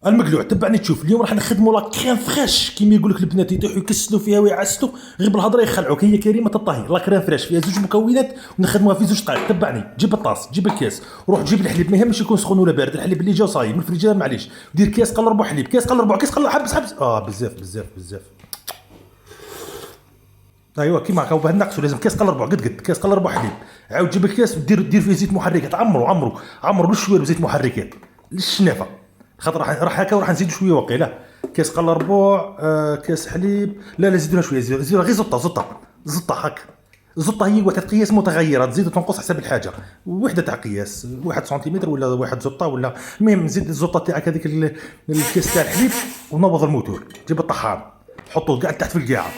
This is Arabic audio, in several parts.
المقلوع تبعني تشوف. اليوم راح نخدموا لا كريم فريش كيما يقول لك البنات يطيحوا يكسلوا فيها ويعسلوا غير بالهضره يخلعوك. هي كريمه الطهي لا كريم فريش فيها زوج مكونات ونخدموها في زوج دقائق. تبعني جيب الطاس جيب الكاس روح جيب الحليب، ما يهمش يكون سخون ولا بارد، الحليب اللي جا صايب من الفريجير معليش، دير كاس قل ربع حليب، كاس قل ربع، كاس قل حبس حبس بزاف بزاف بزاف. ايوا كيما هكا وباه نقصوا لازم كاس قل ربع قد كاس قل ربع حليب. عاود جيب الكاس ودير فيه زيت محركات، عمرو بالشويه بزيت محركات للشنافه، خاطر راح هكا وراح نزيدوا شويه وقيله. كاس قل ربع كاس حليب، لا زيدونا شويه، زيدونا غير زطه هكا. الزطه هي واحد قياس متغيره تزيد وتنقص حسب الحاجه، وحده تاع قياس 1 سنتيمتر ولا 1 زطه ولا. المهم زيد الزطه تاعك هذيك الكاس تاع الحليب ونبض الموتور، جيب الطحان حطوه كاع تحت في القاعه.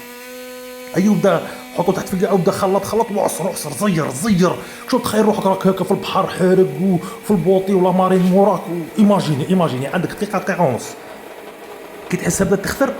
ايوه بدا حطو تحت في القاع وبدا خلط وعصر زير. شوف تخيل روحك راك هكا في البحر حارق وفي البوطي ولا مارين موراك، ايماجيني عندك دقيقه ونص كي تحسها بدات تخثر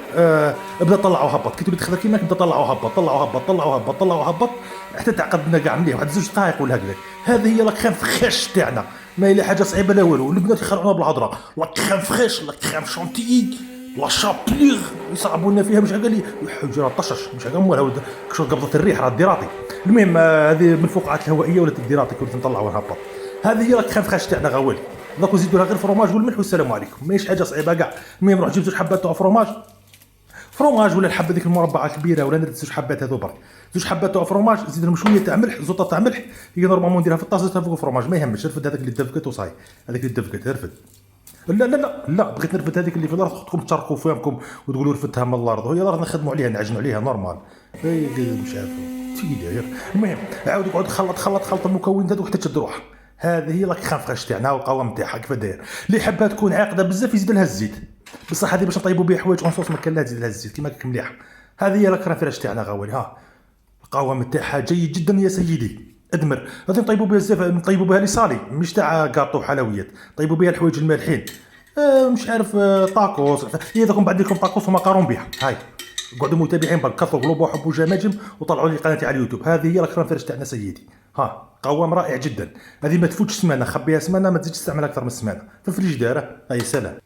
بدا طلع وهبط، كي تبدا تخثر كيما بدا طلع وهبط حتى تعقدنا كاع مليح واحد 2 دقائق ولا هكذا. هذه هي لا كريم فريش تاعنا، ما هي حاجه صعيبه لا والو. البنات يخرعونا بالهضره لا كريم فريش لا كريم شونتيي لا شابليغ يصعبوا لنا فيها مش هكا لي حجره طشش مش هكا موالها كشو قبضه الريح راه ديراتي. المهم هذه من الفقاعات الهوائيه ولا ديراتي كنت نطلع ونهبط. هذه هي لا كريم فريش تاعنا غوالي. دوك نزيدوا لها غير فروماج والملح والسلام عليكم، ماهيش حاجه صعيبه كاع. المهم روح جيب 2 حبات تاع فروماج ولا الحبه ديك المربعه الكبيره ولا ندير 2 حبات هذو برك، 2 حبات تاع فروماج زيد لهم شويه تاع ملح، زوطه تاع ملح هي نورمالمون نديرها في الطاس زدتها فوق الفروماج ما يهمش. رفد هذاك اللي دفقت وصاي، هذاك اللي دفقت رفد. لا بغيت نرفد هذيك اللي في الارض تحطكم تشرقوا فيها وتقولوا رفدتها من الارض، وهي الارض نخدموا عليها نعجنوا عليها نورمال مش عارف تيجي داير. المهم عاود اقعد خلط المكونات وحتى تشد روحها. هذه هي لا كريم فريش تاعنا والقوام تاعها كيف داير. اللي حابها تكون عاقده بزاف يزيد لها الزيت، بصح هذه باش نطيبوا بها حوايج اون صوص ما كان لا تزيد لها الزيت كيما هكاك مليحه. هذه هي لا كريم فريش تاعنا غوالي. القوام تاعها جيد جدا يا سيدي. ادمر هذه نطيبوا بها بزاف، نطيبوا بها لي صالي مش تاع كاطو وحلويات، طيبوا بها الحوايج المالحين مش عارف طاكوس هي ذاكم بعد لكم طاكوس ومقارون بها. هاي قعدوا متابعين بالك كثروا قلوب وحبوا جماجم وطلعوا لي قناتي على اليوتيوب. هذه هي الكريم فريش تاعنا سيدي. قوام رائع جدا. هذه ما تفوتش سمانه، خبيها سمانه ما تزيدش تستعملها اكثر من سمانه في الفريجدار. هاي سلام.